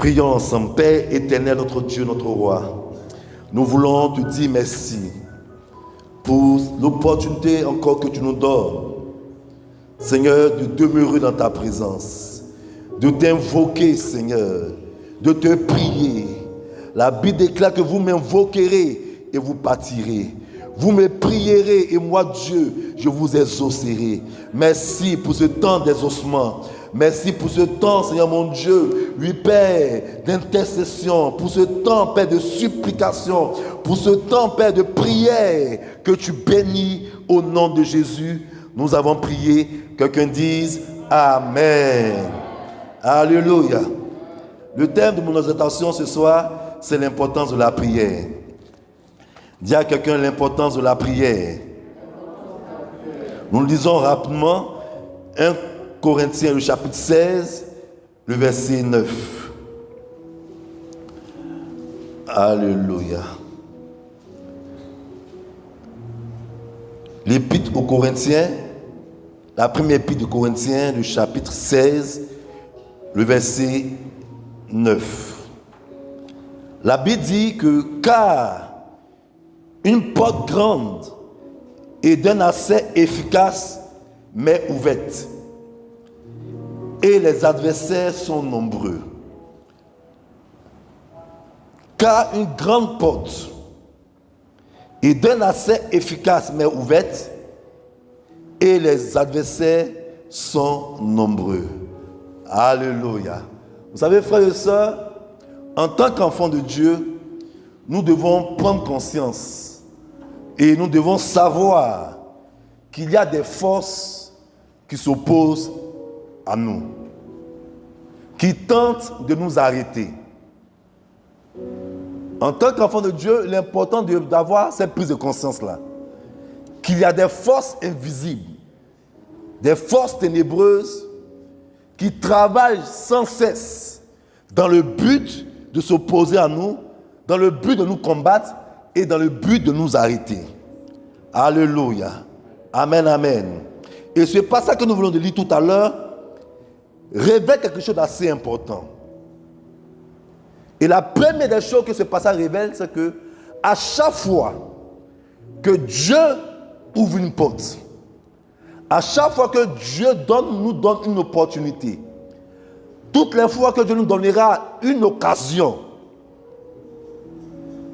Prions ensemble. Père éternel, notre Dieu, notre roi, nous voulons te dire merci pour l'opportunité encore que tu nous donnes, Seigneur, de demeurer dans ta présence, de t'invoquer, Seigneur, de te prier. La Bible déclare que vous m'invoquerez et vous pâtirez. Vous me prierez et moi, Dieu, je vous exaucerai. Merci pour ce temps d'exaucement. Merci pour ce temps, Seigneur mon Dieu, oui Père, d'intercession, pour ce temps, Père, de supplication, pour ce temps, Père, de prière, que tu bénis au nom de Jésus. Nous avons prié, quelqu'un dise Amen. Alléluia. Le thème de mon exhortation ce soir, c'est l'importance de la prière. Dis à quelqu'un l'importance de la prière. Nous le lisons rapidement, 1 Corinthiens, le chapitre 16, le verset 9. Alléluia. L'épître aux Corinthiens, la première épître de Corinthiens, le chapitre 16, le verset 9. La Bible dit que car une porte grande et d'un accès efficace m'est ouverte, et les adversaires sont nombreux. Car une grande porte et d'un accès efficace m'est ouverte, et les adversaires sont nombreux. Alléluia. Vous savez, frères et sœurs, en tant qu'enfants de Dieu, nous devons prendre conscience et nous devons savoir qu'il y a des forces qui s'opposent à nous, qui tentent de nous arrêter. En tant qu'enfant de Dieu, l'important d'avoir cette prise de conscience-là, qu'il y a des forces invisibles, des forces ténébreuses qui travaillent sans cesse dans le but de s'opposer à nous, dans le but de nous combattre et dans le but de nous arrêter. Alléluia. Amen, amen. Et ce passage que nous venons de lire tout à l'heure révèle quelque chose d'assez important. Et la première des choses que ce passage révèle, c'est que à chaque fois que Dieu ouvre une porte, à chaque fois que Dieu nous donne une opportunité, toutes les fois que Dieu nous donnera une occasion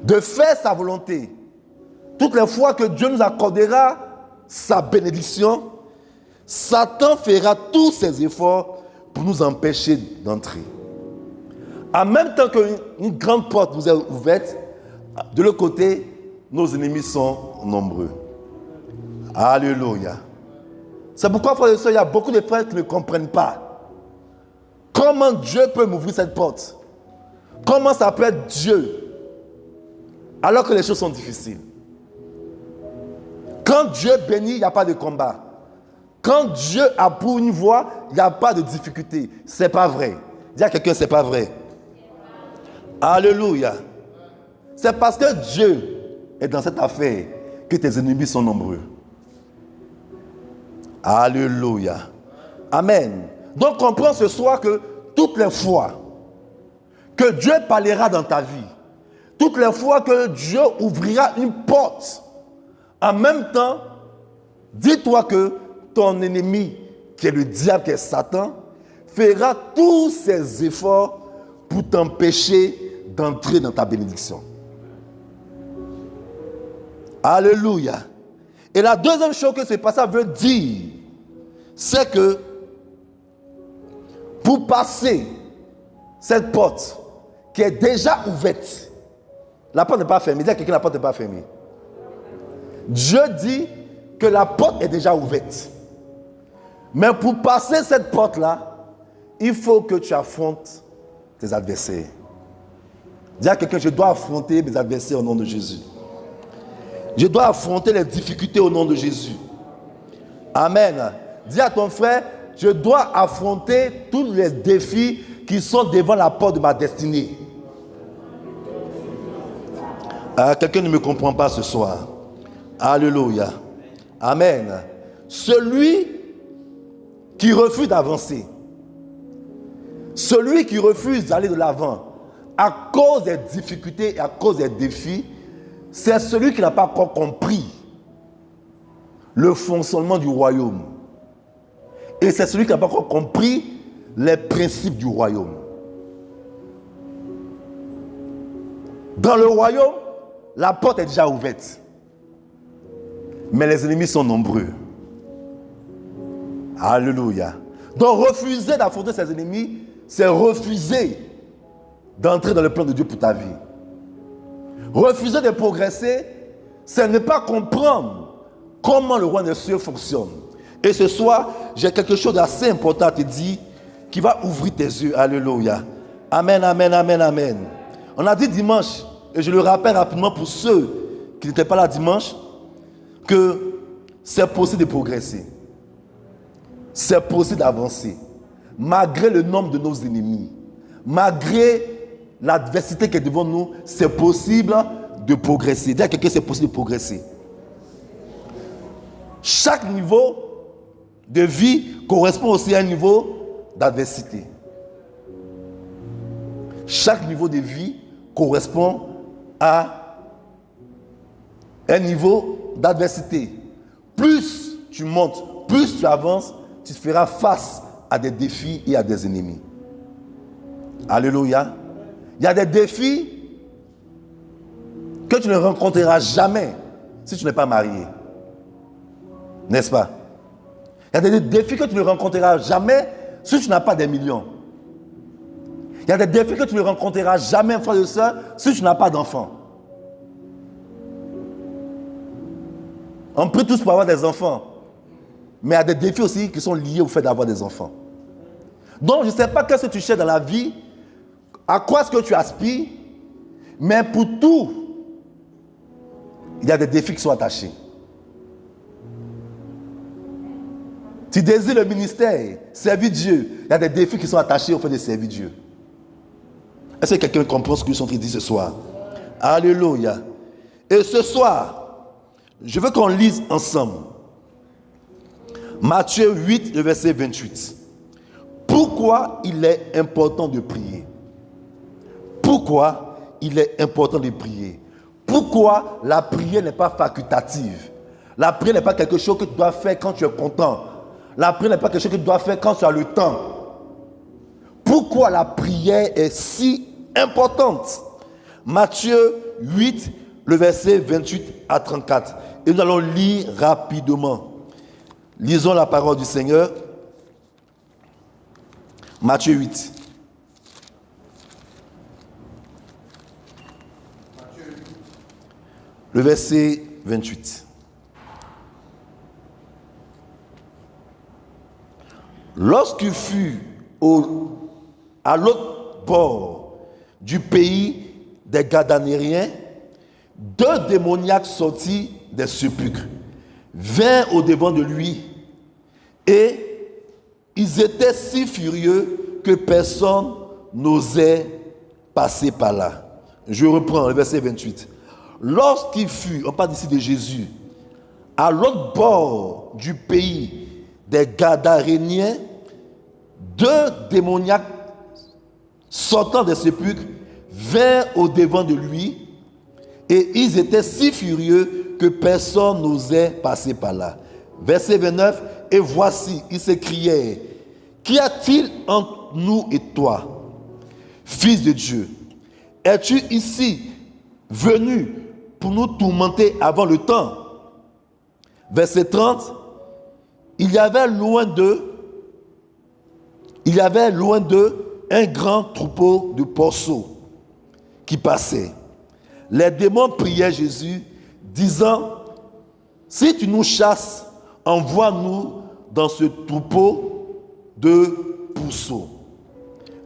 de faire sa volonté, toutes les fois que Dieu nous accordera sa bénédiction, Satan fera tous ses efforts pour nous empêcher d'entrer. En même temps qu'une grande porte vous est ouverte, de l'autre côté, nos ennemis sont nombreux. Alléluia. C'est pourquoi, frères et sœurs, il y a beaucoup de frères qui ne comprennent pas comment Dieu peut m'ouvrir cette porte. Comment ça peut être Dieu alors que les choses sont difficiles. Quand Dieu bénit, il n'y a pas de combat. Quand Dieu a pour une voie, il n'y a pas de difficulté. Ce n'est pas vrai. Dis à quelqu'un, ce n'est pas vrai. Alléluia. C'est parce que Dieu est dans cette affaire que tes ennemis sont nombreux. Alléluia. Amen. Donc comprends ce soir que toutes les fois que Dieu parlera dans ta vie, toutes les fois que Dieu ouvrira une porte, en même temps, dis-toi que ton ennemi, qui est le diable, qui est Satan, fera tous ses efforts pour t'empêcher d'entrer dans ta bénédiction. Alléluia. Et la deuxième chose que ce passage veut dire, c'est que pour passer cette porte qui est déjà ouverte, la porte n'est pas fermée. Dis à quelqu'un, la porte n'est pas fermée. Dieu dit que la porte est déjà ouverte. Mais pour passer cette porte-là, il faut que tu affrontes tes adversaires. Dis à quelqu'un, je dois affronter mes adversaires au nom de Jésus. Je dois affronter les difficultés au nom de Jésus. Amen. Dis à ton frère, je dois affronter tous les défis qui sont devant la porte de ma destinée. Quelqu'un ne me comprend pas ce soir. Alléluia. Amen. Celui qui refuse d'avancer, Celui qui refuse d'aller de l'avant à cause des difficultés et à cause des défis, c'est celui qui n'a pas encore compris le fonctionnement du royaume. Et c'est celui qui n'a pas encore compris les principes du royaume. Dans le royaume, la porte est déjà ouverte. Mais les ennemis sont nombreux. Alléluia. Donc refuser d'affronter ses ennemis, c'est refuser d'entrer dans le plan de Dieu pour ta vie. Refuser de progresser, c'est ne pas comprendre comment le roi des cieux fonctionne. Et ce soir, j'ai quelque chose d'assez important à te dire qui va ouvrir tes yeux. Alléluia. Amen, amen, amen, amen. On a dit dimanche, et je le rappelle rapidement pour ceux qui n'étaient pas là dimanche, que c'est possible de progresser. C'est possible d'avancer. Malgré le nombre de nos ennemis, malgré l'adversité qui est devant nous, c'est possible de progresser. Dis à quelqu'un, c'est possible de progresser. Chaque niveau de vie correspond aussi à un niveau d'adversité. Chaque niveau de vie correspond à un niveau d'adversité. Plus tu montes, plus tu avances, tu feras face à des défis et à des ennemis. Alléluia. Il y a des défis que tu ne rencontreras jamais si tu n'es pas marié. N'est-ce pas? Il y a des défis que tu ne rencontreras jamais si tu n'as pas des millions. Il y a des défis que tu ne rencontreras jamais, frère et soeur, si tu n'as pas d'enfants. On prie tous pour avoir des enfants. Mais il y a des défis aussi qui sont liés au fait d'avoir des enfants. Donc, je ne sais pas qu'est-ce que tu cherches dans la vie, à quoi est-ce que tu aspires, mais pour tout, il y a des défis qui sont attachés. Tu désires le ministère, servir Dieu, il y a des défis qui sont attachés au fait de servir Dieu. Est-ce que quelqu'un comprend ce que je suis en train de dire ce soir? Alléluia. Et ce soir, je veux qu'on lise ensemble Matthieu 8, le verset 28. Pourquoi il est important de prier? Pourquoi il est important de prier? Pourquoi la prière n'est pas facultative? La prière n'est pas quelque chose que tu dois faire quand tu es content. La prière n'est pas quelque chose que tu dois faire quand tu as le temps. Pourquoi la prière est si importante? Matthieu 8, le verset 28 à 34. Et nous allons lire rapidement. Lisons la parole du Seigneur. Matthieu 8. Le verset 28. Lorsqu'il fut à l'autre bord du pays des Gadanériens, deux démoniaques sortis des sépulcres vinrent au-devant de lui et ils étaient si furieux que personne n'osait passer par là. Je reprends le verset 28. Lorsqu'il fut, on parle ici de Jésus, à l'autre bord du pays des Gadaréniens, deux démoniaques sortant des sépulcres vinrent au-devant de lui et ils étaient si furieux que personne n'osait passer par là. Verset 29, et voici, ils s'écrièrent, qu'y a-t-il entre nous et toi, fils de Dieu? Es-tu ici venu pour nous tourmenter avant le temps? Verset 30, il y avait loin d'eux un grand troupeau de porceaux qui passait. Les démons priaient Jésus, disant, si tu nous chasses, envoie-nous dans ce troupeau de pourceaux.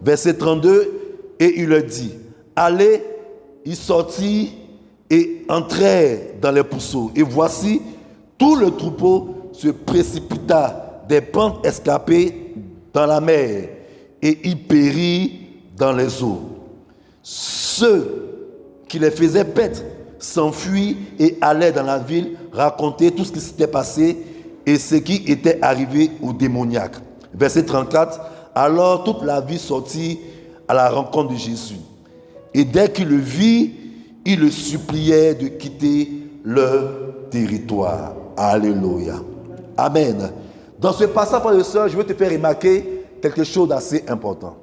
Verset 32, et il leur dit, allez, ils sortirent et entrèrent dans les pourceaux. Et voici, tout le troupeau se précipita des pentes escarpées dans la mer, et il périt dans les eaux. Ceux qui les faisaient paître s'enfuient et allaient dans la ville raconter tout ce qui s'était passé et ce qui était arrivé aux démoniaques. Verset 34. Alors toute la ville sortit à la rencontre de Jésus. Et dès qu'il le vit, il le suppliait de quitter leur territoire. Alléluia. Amen. Dans ce passage, frères et sœurs, je veux te faire remarquer quelque chose d'assez important.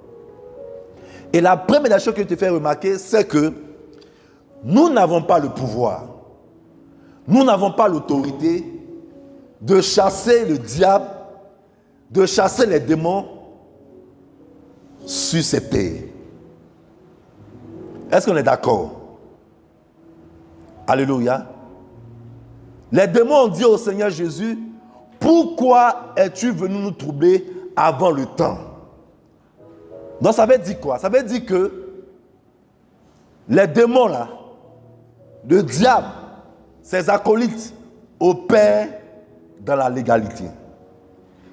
Et la première chose que je veux te faire remarquer, c'est que nous n'avons pas le pouvoir, nous n'avons pas l'autorité de chasser le diable, de chasser les démons sur cette terre. Est-ce qu'on est d'accord? Alléluia. Les démons ont dit au Seigneur Jésus, pourquoi es-tu venu nous troubler avant le temps? Donc ça veut dire quoi? Ça veut dire que les démons là, le diable, ses acolytes opèrent dans la légalité.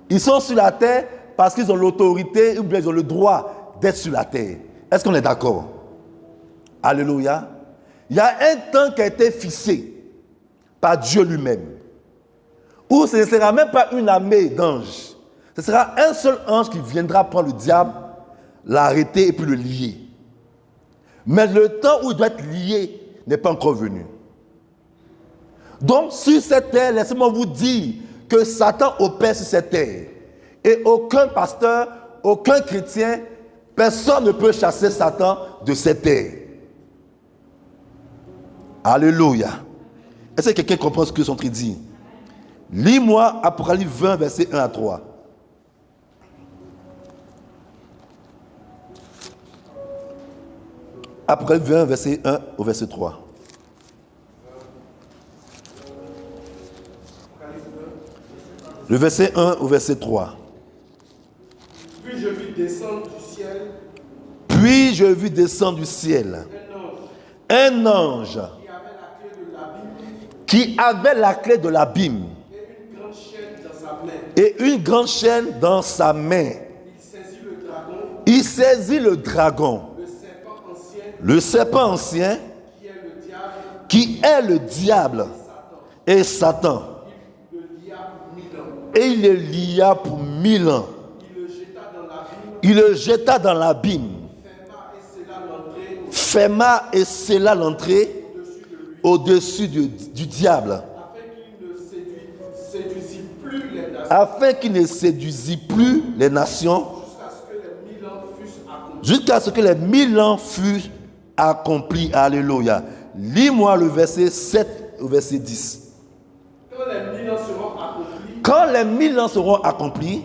Ils sont sur la terre parce qu'ils ont l'autorité ou bien ils ont le droit d'être sur la terre. Est-ce qu'on est d'accord? Alléluia. Il y a un temps qui a été fixé par Dieu lui-même, où ce ne sera même pas une armée d'anges. Ce sera un seul ange qui viendra prendre le diable, l'arrêter et puis le lier. Mais le temps où il doit être lié n'est pas encore venu. Donc sur cette terre, laissez-moi vous dire que Satan opère sur cette terre. Et aucun pasteur, aucun chrétien, personne ne peut chasser Satan de cette terre. Alléluia. Est-ce que quelqu'un comprend ce que son train dit? Lis-moi Apocalypse 20, verset 1 à 3. Apocalypse 20, verset 1 au verset 3. Le verset 1 au verset 3. Puis je vis descendre du ciel. Puis je vis descendre du ciel. Un ange. Qui avait la clé de l'abîme. Et une grande chaîne dans sa main. Il saisit le dragon. Le serpent ancien. Qui est le diable. Et Satan. Et il le lia pour 1000 ans. Il le jeta dans l'abîme. Ferma et scella l'entrée au-dessus du diable. Afin qu'il ne séduisit plus les nations. Jusqu'à ce que les 1000 ans fussent accomplis. Alléluia. Lis-moi le verset 7 au verset 10. Quand les 1000 ans seront accomplis,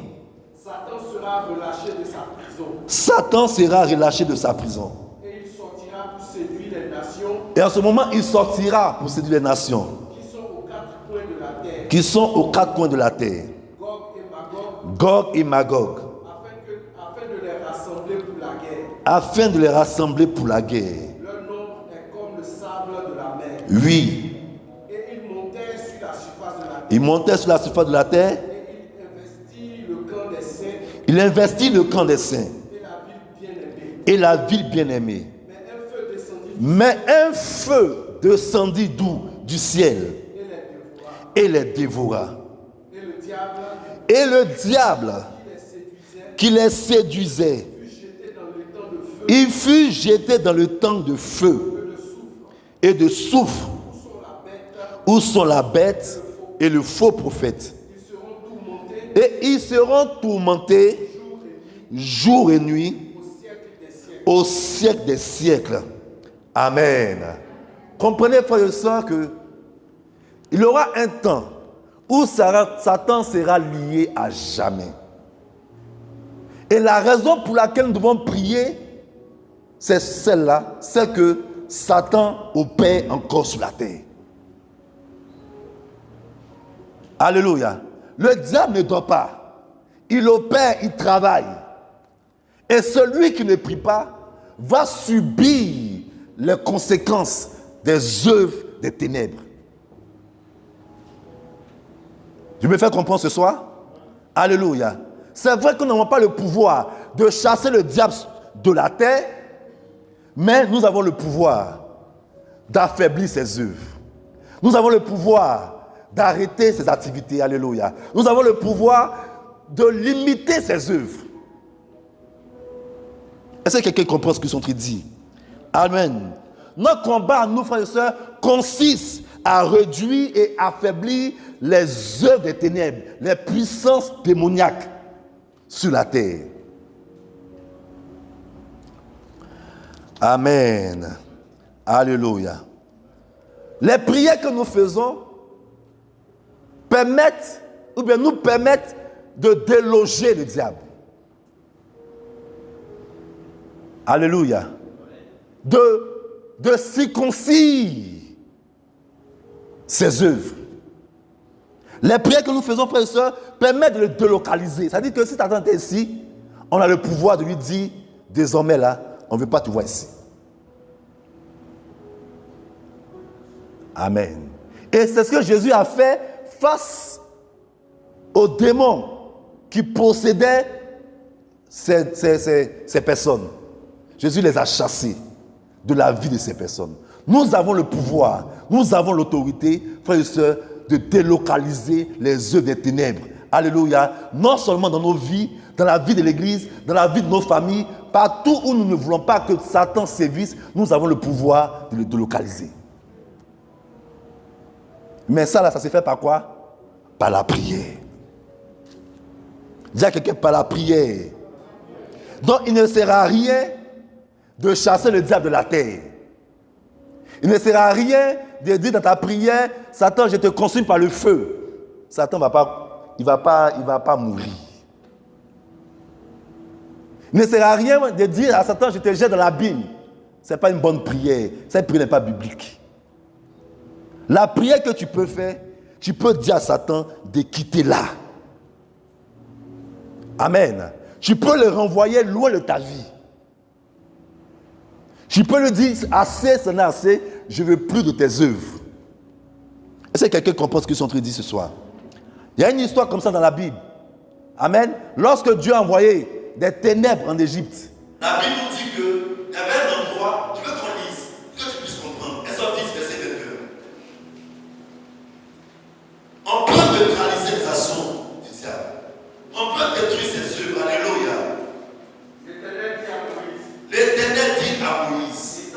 Satan sera relâché de sa prison. Satan sera relâché de sa prison. Et il sortira pour séduire les nations. Et en ce moment, il sortira pour séduire les nations. Qui sont aux quatre coins de la terre. Qui sont aux quatre coins de la terre. Gog et Magog. Afin de les rassembler pour la guerre. Afin de les rassembler pour la guerre. Leur nombre est comme le sable de la mer. Oui. Et ils montaient sur la surface de la terre. Il montait sur la surface de la terre. Il investit le camp des saints. Et la ville bien-aimée. Mais un feu descendit d'où? Du ciel. Et les dévora. Et le diable qui les séduisait, il fut jeté dans le temps de feu et de soufre, où sont la bête et le faux prophète. Et ils seront tourmentés jour et nuit au siècle des siècles. Amen. Comprenez, frères et sœurs, que il y aura un temps où Satan sera lié à jamais. Et la raison pour laquelle nous devons prier, c'est celle-là, c'est que Satan opère encore sur la terre. Alléluia. Le diable ne dort pas. Il opère, il travaille. Et celui qui ne prie pas va subir les conséquences des œuvres des ténèbres. Je me fais comprendre ce soir? Alléluia. C'est vrai que nous n'avons pas le pouvoir de chasser le diable de la terre, mais nous avons le pouvoir d'affaiblir ses œuvres. Nous avons le pouvoir d'arrêter ses activités. Alléluia. Nous avons le pouvoir de limiter ses œuvres. Est-ce que quelqu'un comprend ce que son train dit? Amen. Notre combat, nous frères et sœurs, consiste à réduire et affaiblir les œuvres des ténèbres, les puissances démoniaques sur la terre. Amen. Alléluia. Les prières que nous faisons permettent, ou bien nous permettent de déloger le diable. Alléluia. De circoncire ses œuvres. Les prières que nous faisons, frères et sœurs, permettent de le délocaliser. Ça veut dire que si tu attends ici, on a le pouvoir de lui dire, désormais là, on ne veut pas te voir ici. Amen. Et c'est ce que Jésus a fait face aux démons qui possédaient ces personnes. Jésus les a chassés de la vie de ces personnes. Nous avons le pouvoir, nous avons l'autorité, frères et sœurs, de délocaliser les œuvres des ténèbres. Alléluia. Non seulement dans nos vies, dans la vie de l'Église, dans la vie de nos familles, partout où nous ne voulons pas que Satan sévisse, nous avons le pouvoir de le délocaliser. Mais ça, là, ça se fait par quoi? Par la prière. Dis à quelqu'un, par la prière. Donc, il ne sert à rien de chasser le diable de la terre. Il ne sert à rien de dire dans ta prière, Satan, je te consume par le feu. Satan il va pas mourir. Il ne sert à rien de dire à Satan, je te jette dans l'abîme. Ce n'est pas une bonne prière. Cette prière n'est pas biblique. La prière que tu peux faire, tu peux dire à Satan de quitter là. Amen. Tu peux le renvoyer loin de ta vie. Tu peux lui dire, assez, ce n'est assez, je ne veux plus de tes œuvres. Est-ce que quelqu'un comprend ce que je suis en train de dire ce soir? Il y a une histoire comme ça dans la Bible. Amen. Lorsque Dieu a envoyé des ténèbres en Égypte, la Bible nous dit qu'il y avait un endroit, je veux qu'on lise, que tu puisses comprendre. Exode 10, verset 22. On peut neutraliser les assauts du diable. On peut détruire ses œuvres. Alléluia. L'Éternel dit à Moïse,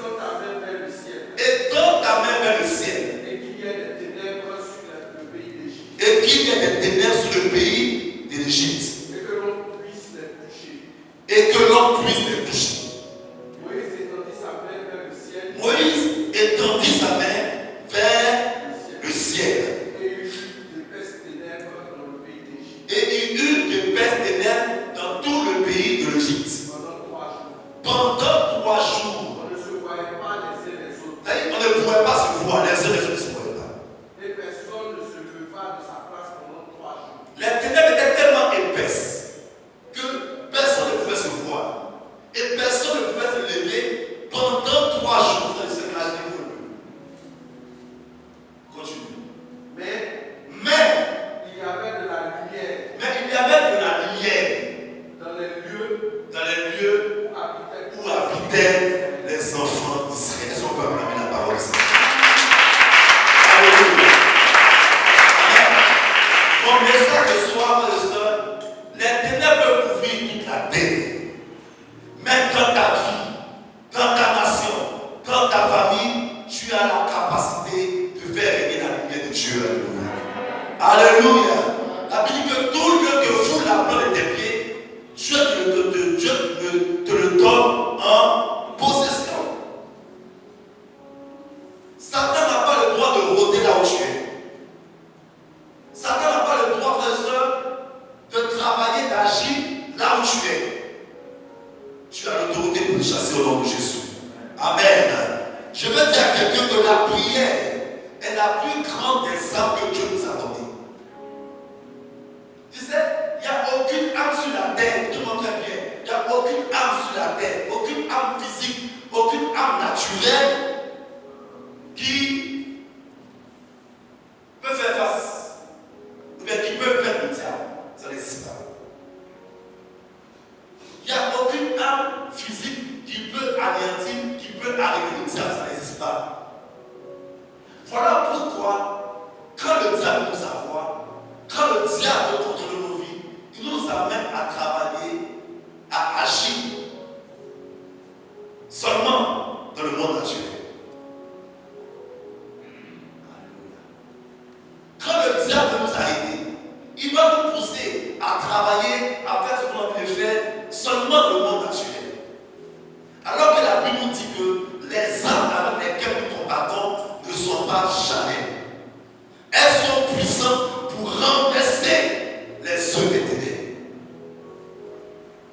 étends ta main vers le ciel. Et qu'il y ait des ténèbres sur le pays d'Égypte. Et qu'il y ait des ténèbres sur le pays de l'Égypte. Et que l'on puisse les toucher. Et que l'on puisse les toucher. Moïse étendit sa main vers le ciel. Moïse étendit sa main vers le ciel. Et il eut d'épaisses ténèbres dans le pays d'Égypte. Et il eut d'épaisses ténèbres dans tout le pays de l'Égypte. Pendant 3 jours. On ne se voyait pas les uns les autres. On ne pouvait pas se voir, les uns les autres ne se voyaient pas. Et personne ne se leva de sa place pendant 3 jours. Les ténèbres étaient tellement épaisses que personne ne pouvait se voir. Et personne ne pouvait se lever pendant 3 jours. Vous allez imaginez-vous un peu. Continue. Mais il y avait de la lumière. Mais il y avait de la lumière dans les lieux où habitaient les enfants d'Israël. Est-ce qu'on peut acclamer la parole ici? Alléluia. Mon message ce soir, frères et sœurs, les ténèbres peuvent couvrir toute la terre. Même dans ta vie, dans ta nation, dans ta famille, tu as la capacité de faire régner la lumière de Dieu. Alléluia. Alléluia. La Bible dit que tout lieu que foule la plante de tes pieds, Dieu te le donne en possession. Satan n'a pas le droit de rôder là où tu es. Satan n'a pas le droit, frère et sœur, de travailler, d'agir là où tu es. Tu as l'autorité pour le chasser au nom de Jésus. Amen. Je veux dire à quelqu'un que la prière est la plus grande des armes que Dieu nous a données. Tu sais, il n'y a aucune âme sur la terre, tout le monde très bien. Il n'y a aucune âme sur la terre, aucune âme physique, aucune âme naturelle qui peut faire face, ou bien qui peut faire le diable. Ça n'existe pas. Il n'y a aucune âme physique qui peut anéantir, qui peut arrêter le diable. Ça n'existe pas. Voilà pourquoi, quand le diable nous avoir, quand le diable contrôle nos vies, il nous amène à travailler, à agir qui va nous pousser à travailler, à faire ce qu'on a pu faire seulement le monde naturel. Alors que la Bible nous dit que les armes avec lesquelles nous combattons ne sont pas jamais. Elles sont puissantes pour renverser les œuvres des ténèbres.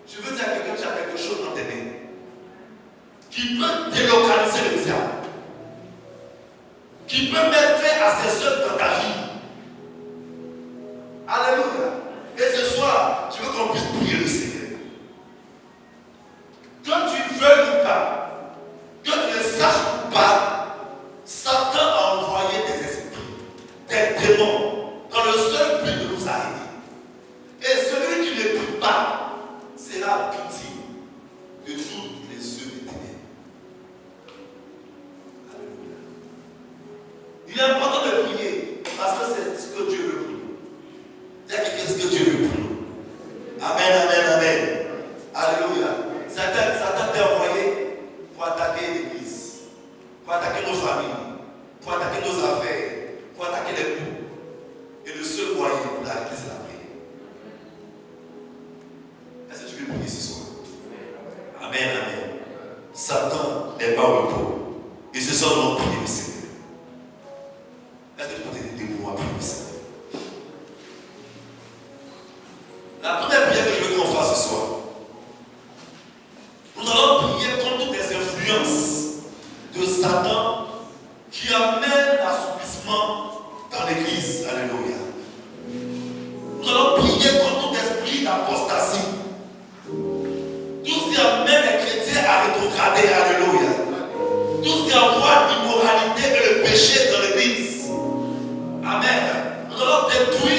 Je veux dire à quelqu'un qui a quelque chose dans tes mains qui peut délocaliser le diable, qui peut mettre fin à ses œuvres dans ta vie. Alléluia. Et ce soir, je veux qu'on puisse prier le Seigneur. Que tu veuilles ou pas, que tu le saches ou pas, Satan a envoyé des esprits, des démons, dans le seul but de nous arrêter. Et celui qui ne prie pas sera victime de toutes les œuvres des ténèbres. Alléluia. Il est important de prier parce que c'est ce que Dieu veut pour nous. Qu'est-ce que Dieu veut pour nous? Amen, amen, amen. Alléluia. Satan t'est envoyé pour attaquer l'église, pour attaquer nos familles, pour attaquer nos affaires, pour attaquer les couples. Et le seul moyen pour l'arrêter, c'est la prière. Est-ce que tu veux prier ce soir? Amen, amen. Satan n'est pas au repos. Et ce soir, nous prions le Seigneur. Est-ce que tu peux t'aider pour moi à prier le Seigneur? La première prière que je veux qu'on fasse ce soir, nous allons prier contre les influences de Satan qui amènent l'assouplissement dans l'église. Alléluia. Nous allons prier contre l'esprit d'apostasie. Tout ce qui amène les chrétiens à rétrograder. Alléluia. Tout ce qui envoie l'immoralité et le péché dans l'église. Amen. Nous allons détruire